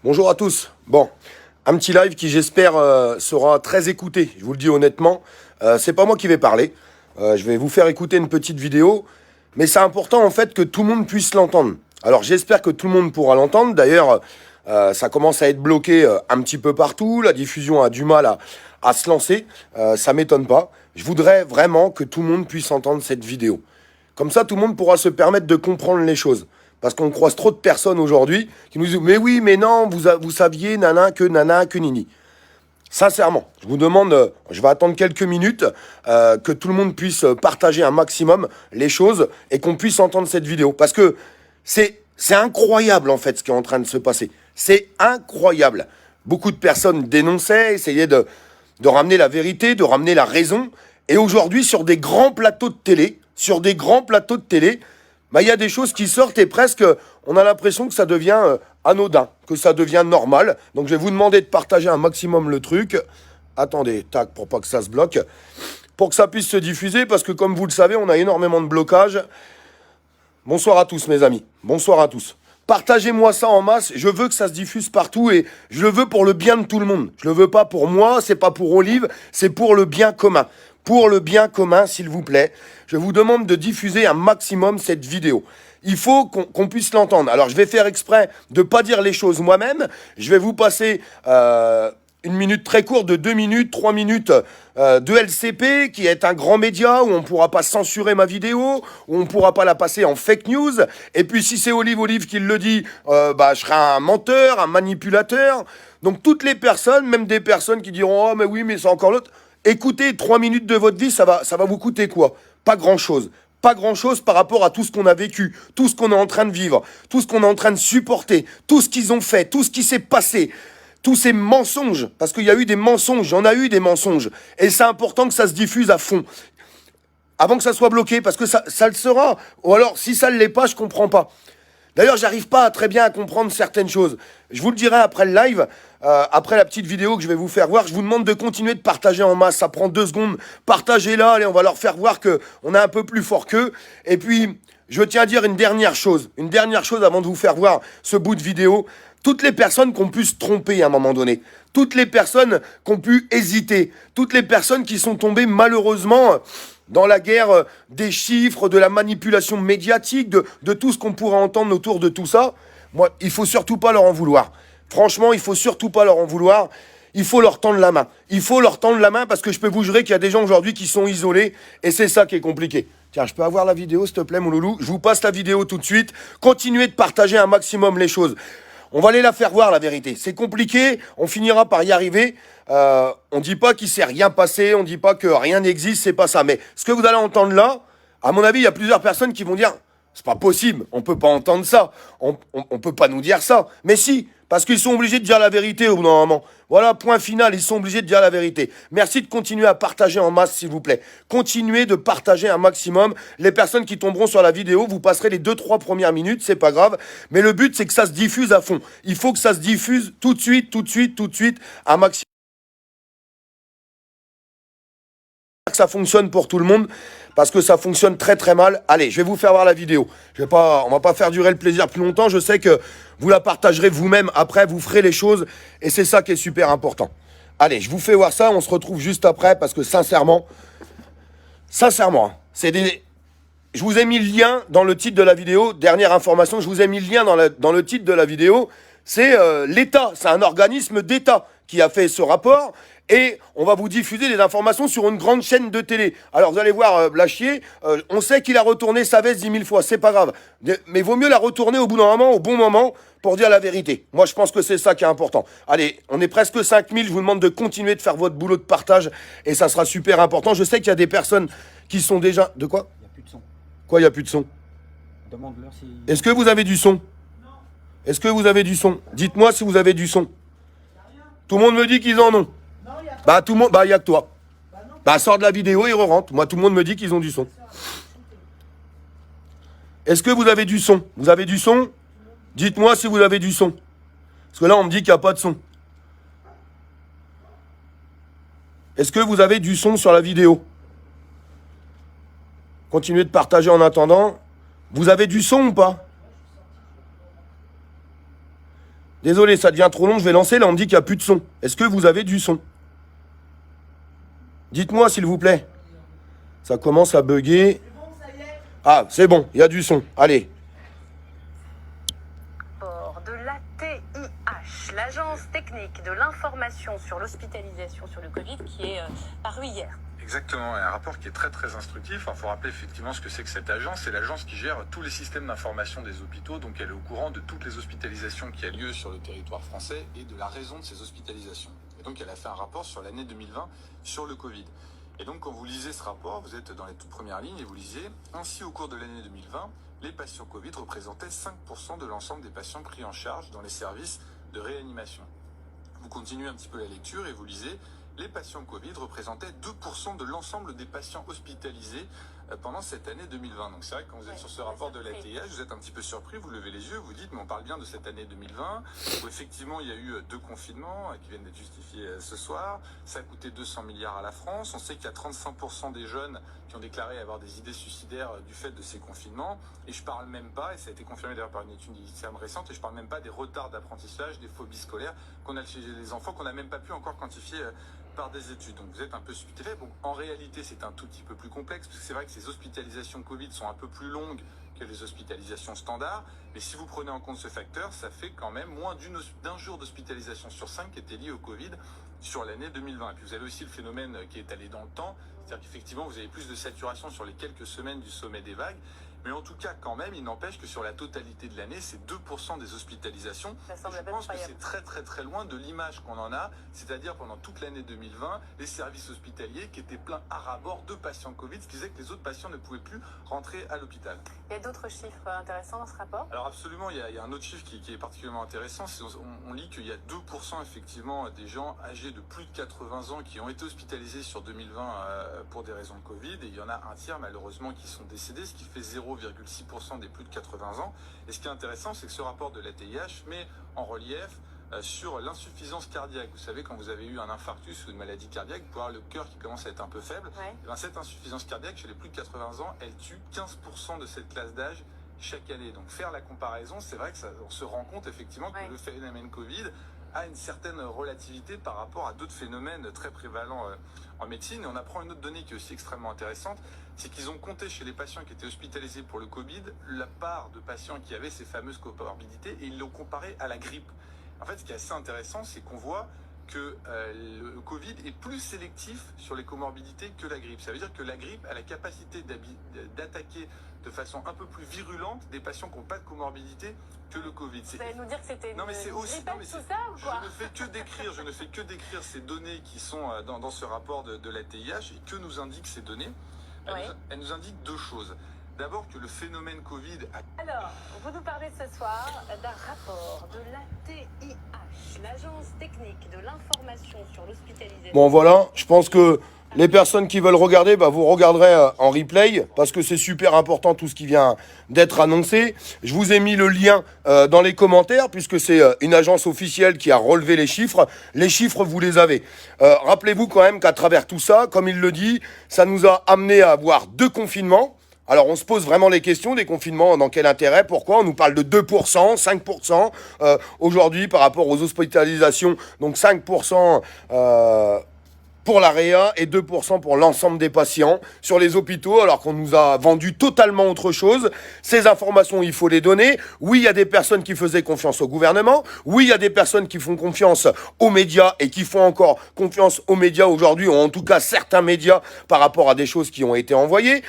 Bonjour à tous. Bon, un petit live qui j'espère sera très écouté. Je vous le dis honnêtement, c'est pas moi qui vais parler. Je vais vous faire écouter une petite vidéo, mais c'est important en fait que tout le monde puisse l'entendre. Alors j'espère que tout le monde pourra l'entendre. D'ailleurs, ça commence à être bloqué un petit peu partout. La diffusion a du mal à se lancer. Ça m'étonne pas. Je voudrais vraiment que tout le monde puisse entendre cette vidéo. Comme ça, tout le monde pourra se permettre de comprendre les choses. Parce qu'on croise trop de personnes aujourd'hui qui nous disent « Mais oui, mais non, vous saviez, nana, que nini ». Sincèrement, je vous demande, je vais attendre quelques minutes, que tout le monde puisse partager un maximum les choses et qu'on puisse entendre cette vidéo. Parce que c'est incroyable en fait ce qui est en train de se passer. C'est incroyable. Beaucoup de personnes dénonçaient, essayaient de ramener la vérité, de ramener la raison. Et aujourd'hui, sur des grands plateaux de télé, bah, y a des choses qui sortent et presque, on a l'impression que ça devient anodin, que ça devient normal. Donc je vais vous demander de partager un maximum le truc. Attendez, tac, pour pas que ça se bloque. Pour que ça puisse se diffuser, parce que comme vous le savez, on a énormément de blocages. Bonsoir à tous mes amis, bonsoir à tous. Partagez-moi ça en masse, je veux que ça se diffuse partout et je le veux pour le bien de tout le monde. Je le veux pas pour moi, c'est pas pour Olive, c'est pour le bien commun. Pour le bien commun, s'il vous plaît, je vous demande de diffuser un maximum cette vidéo. Il faut qu'on puisse l'entendre. Alors, je vais faire exprès de ne pas dire les choses moi-même. Je vais vous passer une minute très courte de 2 minutes, 3 minutes de LCP, qui est un grand média où on ne pourra pas censurer ma vidéo, où on ne pourra pas la passer en fake news. Et puis, si c'est Olive qui le dit, bah, je serai un menteur, un manipulateur. Donc, toutes les personnes, même des personnes qui diront « Oh, mais oui, mais c'est encore l'autre », écoutez, 3 minutes de votre vie, ça va vous coûter quoi? Pas grand-chose. Pas grand-chose par rapport à tout ce qu'on a vécu, tout ce qu'on est en train de vivre, tout ce qu'on est en train de supporter, tout ce qu'ils ont fait, tout ce qui s'est passé, tous ces mensonges. Parce qu'il y a eu des mensonges, j'en ai eu des mensonges. Et c'est important que ça se diffuse à fond. Avant que ça soit bloqué, parce que ça le sera. Ou alors, si ça ne l'est pas, je comprends pas. D'ailleurs, j'arrive pas très bien à comprendre certaines choses. Je vous le dirai après le live, après la petite vidéo que je vais vous faire voir. Je vous demande de continuer de partager en masse. Ça prend 2 secondes. Partagez-la, allez, on va leur faire voir qu'on est un peu plus fort qu'eux. Et puis, je tiens à dire une dernière chose avant de vous faire voir ce bout de vidéo. Toutes les personnes qui ont pu se tromper à un moment donné, toutes les personnes qui ont pu hésiter, toutes les personnes qui sont tombées malheureusement dans la guerre des chiffres, de la manipulation médiatique, de tout ce qu'on pourrait entendre autour de tout ça, moi, il faut surtout pas leur en vouloir. Franchement, il faut surtout pas leur en vouloir. Il faut leur tendre la main. Il faut leur tendre la main parce que je peux vous jurer qu'il y a des gens aujourd'hui qui sont isolés et c'est ça qui est compliqué. Tiens, je peux avoir la vidéo, s'il te plaît, mon loulou? Je vous passe la vidéo tout de suite. Continuez de partager un maximum les choses. On va aller la faire voir, la vérité. C'est compliqué, on finira par y arriver. On dit pas qu'il s'est rien passé, on dit pas que rien n'existe, c'est pas ça. Mais ce que vous allez entendre là, à mon avis, il y a plusieurs personnes qui vont dire « C'est pas possible, on peut pas entendre ça, on peut pas nous dire ça. » Mais si, parce qu'ils sont obligés de dire la vérité au bout d'un moment. Voilà, point final, ils sont obligés de dire la vérité. Merci de continuer à partager en masse, s'il vous plaît. Continuez de partager un maximum. Les personnes qui tomberont sur la vidéo, vous passerez les 2-3 premières minutes, c'est pas grave. Mais le but, c'est que ça se diffuse à fond. Il faut que ça se diffuse tout de suite, un maximum. Que ça fonctionne pour tout le monde, parce que ça fonctionne très très mal. Allez, je vais vous faire voir la vidéo. On va pas faire durer le plaisir plus longtemps. Je sais que vous la partagerez vous-même après, vous ferez les choses, et c'est ça qui est super important. Allez, je vous fais voir ça, on se retrouve juste après, parce que sincèrement, hein, je vous ai mis le lien dans le titre de la vidéo. Dernière information, je vous ai mis le lien dans le titre de la vidéo. C'est l'État, c'est un organisme d'État qui a fait ce rapport. Et on va vous diffuser des informations sur une grande chaîne de télé. Alors vous allez voir Blachier, on sait qu'il a retourné sa veste 10 000 fois, c'est pas grave. Mais vaut mieux la retourner au bout d'un moment, au bon moment, pour dire la vérité. Moi je pense que c'est ça qui est important. Allez, on est presque 5 000, je vous demande de continuer de faire votre boulot de partage, et ça sera super important. Je sais qu'il y a des personnes qui sont déjà... De quoi? Il n'y a plus de son. Quoi, il n'y a plus de son? Demande-leur si... Est-ce que vous avez du son? Est-ce que vous avez du son? Dites-moi si vous avez du son. Tout le monde me dit qu'ils en ont. Bah tout le monde, bah il y a que toi. Bah sors de la vidéo et re-rentre. Moi tout le monde me dit qu'ils ont du son. Est-ce que vous avez du son? Vous avez du son? Dites-moi si vous avez du son. Parce que là on me dit qu'il n'y a pas de son. Est-ce que vous avez du son sur la vidéo? Continuez de partager en attendant. Vous avez du son ou pas? Désolé, ça devient trop long, je vais lancer. Là, on me dit qu'il n'y a plus de son. Est-ce que vous avez du son? Dites-moi, s'il vous plaît. Ça commence à bugger. Ah, c'est bon, il y a du son. Allez. De l'ATIH, l'Agence technique de l'information sur l'hospitalisation sur le Covid, qui est paru hier. Exactement, et un rapport qui est très très instructif. Il faut rappeler effectivement ce que c'est que cette agence. C'est l'agence qui gère tous les systèmes d'information des hôpitaux, donc elle est au courant de toutes les hospitalisations qui ont lieu sur le territoire français et de la raison de ces hospitalisations. Et donc elle a fait un rapport sur l'année 2020 sur le Covid. Et donc quand vous lisez ce rapport, vous êtes dans les toutes premières lignes et vous lisez « Ainsi au cours de l'année 2020, les patients Covid représentaient 5% de l'ensemble des patients pris en charge dans les services de réanimation. » Vous continuez un petit peu la lecture et vous lisez les patients Covid représentaient 2% de l'ensemble des patients hospitalisés pendant cette année 2020. Donc c'est vrai que quand vous êtes sur ce rapport de l'ATIH, vous êtes un petit peu surpris, vous levez les yeux, vous dites mais on parle bien de cette année 2020, où effectivement il y a eu 2 confinements qui viennent d'être justifiés ce soir, ça a coûté 200 milliards à la France, on sait qu'il y a 35% des jeunes qui ont déclaré avoir des idées suicidaires du fait de ces confinements, et je parle même pas, et ça a été confirmé d'ailleurs par une étude INSERM récente, et je parle même pas des retards d'apprentissage, des phobies scolaires qu'on a chez les enfants, qu'on n'a même pas pu encore quantifier par des études. Donc vous êtes un peu stupéfait. Bon, en réalité, c'est un tout petit peu plus complexe, parce que c'est vrai que ces hospitalisations Covid sont un peu plus longues que les hospitalisations standards, mais si vous prenez en compte ce facteur, ça fait quand même moins d'un jour d'hospitalisation sur 5 qui était lié au Covid sur l'année 2020. Et puis vous avez aussi le phénomène qui est allé dans le temps, c'est-à-dire qu'effectivement vous avez plus de saturation sur les quelques semaines du sommet des vagues, mais en tout cas quand même, il n'empêche que sur la totalité de l'année, c'est 2% des hospitalisations. Je pense que c'est très très très loin de l'image qu'on en a, c'est-à-dire pendant toute l'année 2020, les services hospitaliers qui étaient pleins à ras-bord de patients Covid, ce qui faisait que les autres patients ne pouvaient plus rentrer à l'hôpital. Il y a d'autres chiffres intéressants dans ce rapport? Alors absolument, il y a un autre chiffre qui est particulièrement intéressant, on lit qu'il y a 2% effectivement des gens âgés de plus de 80 ans qui ont été hospitalisés sur 2020 pour des raisons de Covid, et il y en a un tiers malheureusement qui sont décédés, ce qui fait 0,6% des plus de 80 ans. Et ce qui est intéressant, c'est que ce rapport de l'ATIH met en relief sur l'insuffisance cardiaque. Vous savez, quand vous avez eu un infarctus ou une maladie cardiaque, vous pouvez avoir le cœur qui commence à être un peu faible. Ouais. Et bien, cette insuffisance cardiaque, chez les plus de 80 ans, elle tue 15% de cette classe d'âge chaque année. Donc faire la comparaison, c'est vrai que on se rend compte effectivement que le phénomène Covid a une certaine relativité par rapport à d'autres phénomènes très prévalents en médecine. Et on apprend une autre donnée qui est aussi extrêmement intéressante, c'est qu'ils ont compté chez les patients qui étaient hospitalisés pour le Covid la part de patients qui avaient ces fameuses comorbidités, et ils l'ont comparé à la grippe. En fait, ce qui est assez intéressant, c'est qu'on voit que le Covid est plus sélectif sur les comorbidités que la grippe. Ça veut dire que la grippe a la capacité d'attaquer de façon un peu plus virulente des patients qui n'ont pas de comorbidité que le Covid. Vous allez nous dire que c'était non, mais c'est aussi, grippette, tout ça, ou quoi? je ne fais que décrire ces données qui sont dans ce rapport de l'ATIH, et que nous indiquent ces données. Elles nous indiquent 2 choses. D'abord que le phénomène Covid a... Alors, vous nous parlez ce soir d'un rapport de l'ATIH, l'Agence technique de l'information sur l'hospitalisation. Bon voilà, je pense que les personnes qui veulent regarder, vous regarderez en replay, parce que c'est super important tout ce qui vient d'être annoncé. Je vous ai mis le lien dans les commentaires, puisque c'est une agence officielle qui a relevé les chiffres. Les chiffres, vous les avez. Rappelez-vous quand même qu'à travers tout ça, comme il le dit, ça nous a amené à avoir 2 confinements. Alors on se pose vraiment les questions des confinements, dans quel intérêt, pourquoi? On nous parle de 2%, 5% aujourd'hui par rapport aux hospitalisations, donc 5% pour la réa et 2% pour l'ensemble des patients sur les hôpitaux, alors qu'on nous a vendu totalement autre chose. Ces informations, il faut les donner. Oui, il y a des personnes qui faisaient confiance au gouvernement. Oui, il y a des personnes qui font confiance aux médias et qui font encore confiance aux médias aujourd'hui, ou en tout cas certains médias, par rapport à des choses qui ont été envoyées.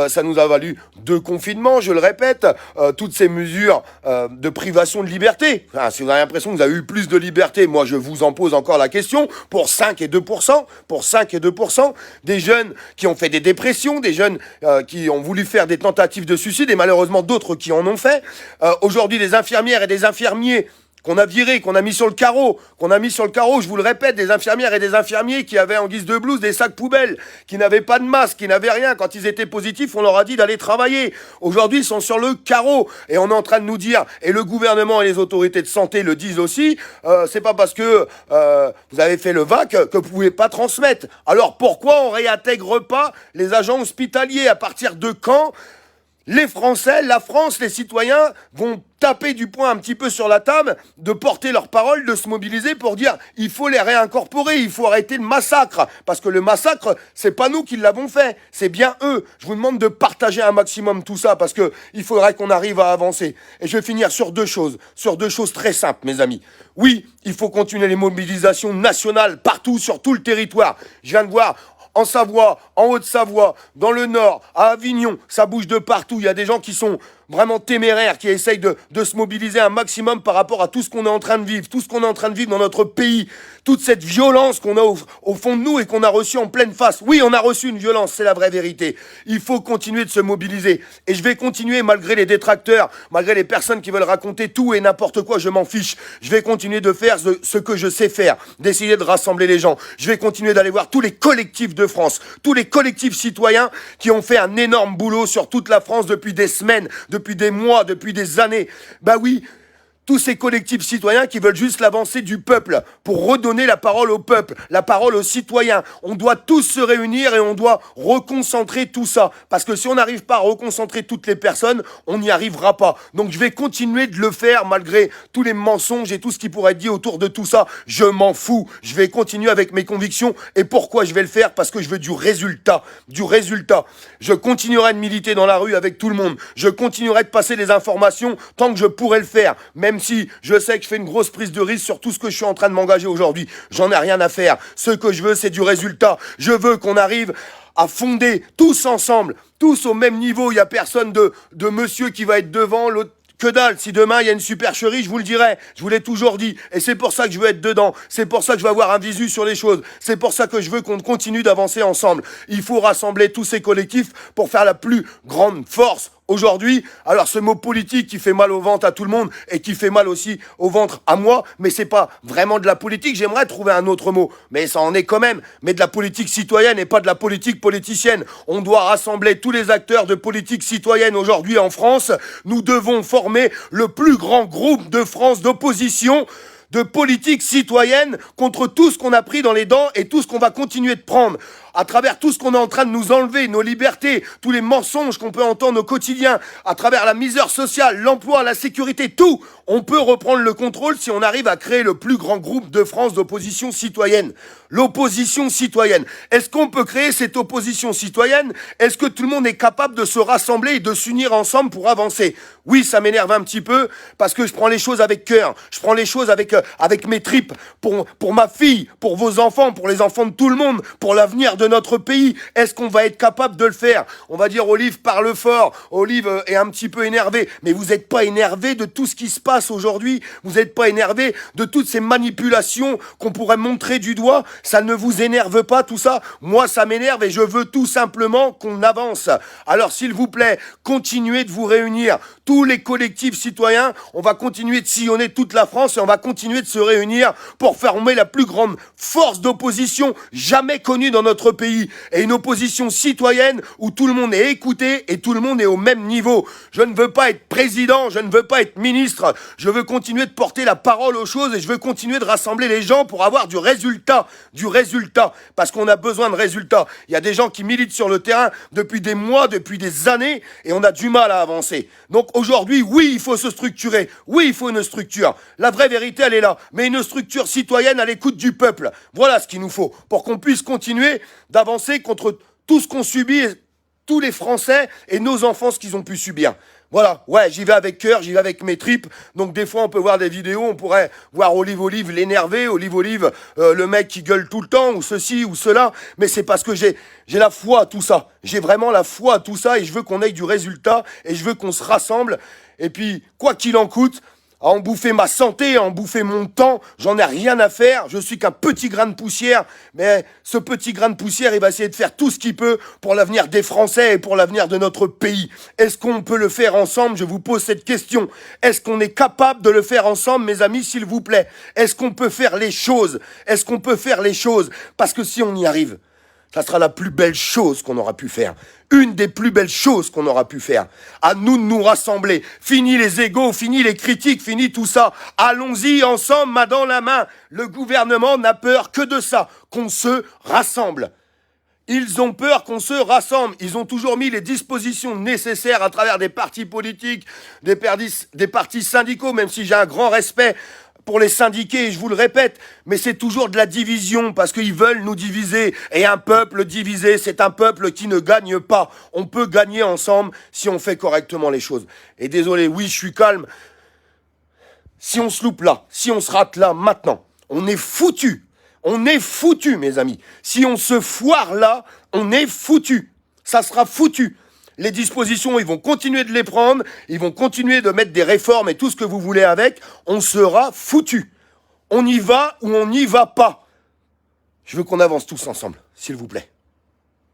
Ça nous a valu 2 confinements, je le répète, toutes ces mesures de privation de liberté. Enfin, si vous avez l'impression que vous avez eu plus de liberté, moi je vous en pose encore la question, pour 5 et 2%, pour 5 et 2%, des jeunes qui ont fait des dépressions, des jeunes qui ont voulu faire des tentatives de suicide, et malheureusement d'autres qui en ont fait. Aujourd'hui, des infirmières et des infirmiers qu'on a virés, qu'on a mis sur le carreau, je vous le répète, des infirmières et des infirmiers qui avaient en guise de blouse des sacs poubelles, qui n'avaient pas de masque, qui n'avaient rien. Quand ils étaient positifs, on leur a dit d'aller travailler. Aujourd'hui, ils sont sur le carreau, et on est en train de nous dire, et le gouvernement et les autorités de santé le disent aussi, c'est pas parce que vous avez fait le vac que vous pouvez pas transmettre. Alors pourquoi on réintègre pas les agents hospitaliers? À partir de quand les Français, la France, les citoyens vont taper du poing un petit peu sur la table, de porter leur parole, de se mobiliser pour dire il faut les réincorporer, il faut arrêter le massacre. Parce que le massacre, c'est pas nous qui l'avons fait, c'est bien eux. Je vous demande de partager un maximum tout ça parce que il faudrait qu'on arrive à avancer. Et je vais finir sur deux choses très simples, mes amis. Oui, il faut continuer les mobilisations nationales partout, sur tout le territoire. Je viens de voir en Savoie, en Haute-Savoie, dans le Nord, à Avignon, ça bouge de partout. Il y a des gens qui sont vraiment téméraires, qui essayent de se mobiliser un maximum par rapport à tout ce qu'on est en train de vivre, tout ce qu'on est en train de vivre dans notre pays, toute cette violence qu'on a au fond de nous et qu'on a reçue en pleine face. Oui, on a reçu une violence, c'est la vraie vérité. Il faut continuer de se mobiliser. Et je vais continuer, malgré les détracteurs, malgré les personnes qui veulent raconter tout et n'importe quoi, je m'en fiche. Je vais continuer de faire ce que je sais faire, d'essayer de rassembler les gens. Je vais continuer d'aller voir tous les collectifs de France, tous les collectifs citoyens qui ont fait un énorme boulot sur toute la France depuis des semaines, depuis des mois, depuis des années. Bah oui, tous ces collectifs citoyens qui veulent juste l'avancée du peuple pour redonner la parole au peuple, la parole aux citoyens. On doit tous se réunir et on doit reconcentrer tout ça. Parce que si on n'arrive pas à reconcentrer toutes les personnes, on n'y arrivera pas. Donc je vais continuer de le faire malgré tous les mensonges et tout ce qui pourrait être dit autour de tout ça. Je m'en fous. Je vais continuer avec mes convictions. Et pourquoi je vais le faire? Parce que je veux du résultat. Du résultat. Je continuerai de militer dans la rue avec tout le monde. Je continuerai de passer les informations tant que je pourrai le faire. Même si je sais que je fais une grosse prise de risque sur tout ce que je suis en train de m'engager aujourd'hui. J'en ai rien à faire. Ce que je veux, c'est du résultat. Je veux qu'on arrive à fonder tous ensemble, tous au même niveau. Il n'y a personne de monsieur qui va être devant, l'autre. Que dalle, si demain il y a une supercherie, je vous le dirai, je vous l'ai toujours dit, et c'est pour ça que je veux être dedans, c'est pour ça que je veux avoir un visu sur les choses, c'est pour ça que je veux qu'on continue d'avancer ensemble. Il faut rassembler tous ces collectifs pour faire la plus grande force aujourd'hui. Alors ce mot politique qui fait mal au ventre à tout le monde et qui fait mal aussi au ventre à moi, mais c'est pas vraiment de la politique, j'aimerais trouver un autre mot, mais ça en est quand même, mais de la politique citoyenne et pas de la politique politicienne. On doit rassembler tous les acteurs de politique citoyenne aujourd'hui en France. Nous devons former le plus grand groupe de France d'opposition de politique citoyenne contre tout ce qu'on a pris dans les dents et tout ce qu'on va continuer de prendre. À travers tout ce qu'on est en train de nous enlever, nos libertés, tous les mensonges qu'on peut entendre au quotidien, à travers la misère sociale, l'emploi, la sécurité, tout, on peut reprendre le contrôle si on arrive à créer le plus grand groupe de France d'opposition citoyenne. L'opposition citoyenne. Est-ce qu'on peut créer cette opposition citoyenne? Est-ce que tout le monde est capable de se rassembler et de s'unir ensemble pour avancer? Oui, ça m'énerve un petit peu parce que je prends les choses avec cœur. Je prends les choses avec mes tripes pour ma fille, pour vos enfants, pour les enfants de tout le monde, pour l'avenir de notre pays. Est-ce qu'on va être capable de le faire? On va dire Olive parle fort, Olive est un petit peu énervé, mais vous n'êtes pas énervé de tout ce qui se passe aujourd'hui, vous n'êtes pas énervé de toutes ces manipulations qu'on pourrait montrer du doigt, ça ne vous énerve pas tout ça? Moi ça m'énerve et je veux tout simplement qu'on avance. Alors s'il vous plaît, continuez de vous réunir, tous les collectifs citoyens, on va continuer de sillonner toute la France et on va continuer de se réunir pour former la plus grande force d'opposition jamais connue dans notre pays, et une opposition citoyenne où tout le monde est écouté et tout le monde est au même niveau. Je ne veux pas être président, je ne veux pas être ministre, je veux continuer de porter la parole aux choses et je veux continuer de rassembler les gens pour avoir du résultat, parce qu'on a besoin de résultats. Il y a des gens qui militent sur le terrain depuis des mois, depuis des années, et on a du mal à avancer. Donc aujourd'hui, oui, il faut se structurer, oui, il faut une structure. La vraie vérité, elle est là, mais une structure citoyenne à l'écoute du peuple. Voilà ce qu'il nous faut, pour qu'on puisse continuer d'avancer contre tout ce qu'on subit, et tous les Français et nos enfants, ce qu'ils ont pu subir. Voilà, ouais, j'y vais avec cœur, j'y vais avec mes tripes. Donc des fois, on peut voir des vidéos, on pourrait voir Olive l'énervé, Olive, le mec qui gueule tout le temps, ou ceci, ou cela. Mais c'est parce que j'ai la foi à tout ça. J'ai vraiment la foi à tout ça et je veux qu'on ait du résultat et je veux qu'on se rassemble. Et puis, quoi qu'il en coûte, à en bouffer ma santé, à en bouffer mon temps, j'en ai rien à faire, je suis qu'un petit grain de poussière, mais ce petit grain de poussière, il va essayer de faire tout ce qu'il peut pour l'avenir des Français et pour l'avenir de notre pays. Est-ce qu'on peut le faire ensemble? Je vous pose cette question. Est-ce qu'on est capable de le faire ensemble, mes amis, s'il vous plaît? Est-ce qu'on peut faire les choses? Est-ce qu'on peut faire les choses? Parce que si on y arrive, ça sera la plus belle chose qu'on aura pu faire. Une des plus belles choses qu'on aura pu faire. À nous de nous rassembler. Fini les égos, fini les critiques, fini tout ça. Allons-y ensemble, main dans la main. Le gouvernement n'a peur que de ça, qu'on se rassemble. Ils ont peur qu'on se rassemble. Ils ont toujours mis les dispositions nécessaires à travers des partis politiques, des partis syndicaux, même si j'ai un grand respect pour les syndiqués, je vous le répète, mais c'est toujours de la division, parce qu'ils veulent nous diviser. Et un peuple divisé, c'est un peuple qui ne gagne pas. On peut gagner ensemble si on fait correctement les choses. Et désolé, oui, je suis calme. Si on se loupe là, si on se rate là, maintenant, on est foutu. On est foutu, mes amis. Si on se foire là, on est foutu. Ça sera foutu. Les dispositions, ils vont continuer de les prendre, ils vont continuer de mettre des réformes et tout ce que vous voulez avec, on sera foutu. On y va ou on n'y va pas. Je veux qu'on avance tous ensemble, s'il vous plaît.